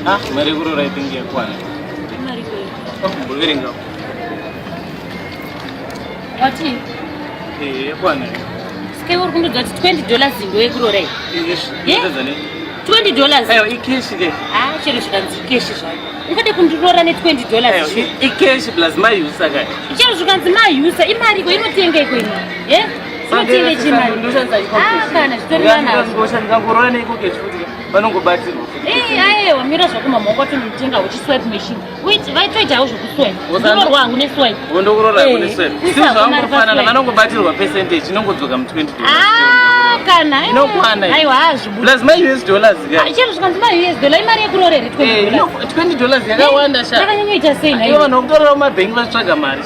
Ah, mari kurora itingi yakwana. Mari kweli. Kuverenga. Wati? Yakwana. Sike uri kundodza kuti $20 zingo yekurora iyi. $20. Ayo ikeshi ke. Ah, chero zvikanzi keshi zvayo. Ungade kundirora ne$20. Ayo ikeshi plus mayusa kai. Chero zvikanzi mayusa imari ko inotenga iko ino. Sinotenga chimari. Ah, kana zvitori vana. Ngangorora neiko keshi kuti vanongobatirwa. Aye, wamira zvakumama wakatotenga uchiswipe machine. Wait, vaitoitawo zvokuswipe. Ndorwa hangu neswipe. Wondokurora hangu neswipe. Sezvangofanana vanongobatirwa percentage inongodzoka mu$20. Ah, kana. Inokwana. Aiwa, hazvibu. Plus $US. Chero zvikanzi $US imari yekurorera $20. $20 yakawanda sha. Takanyanyoita sei nayo. Ivo vanhu vokutorera mumabhengi vachitsvaga mari.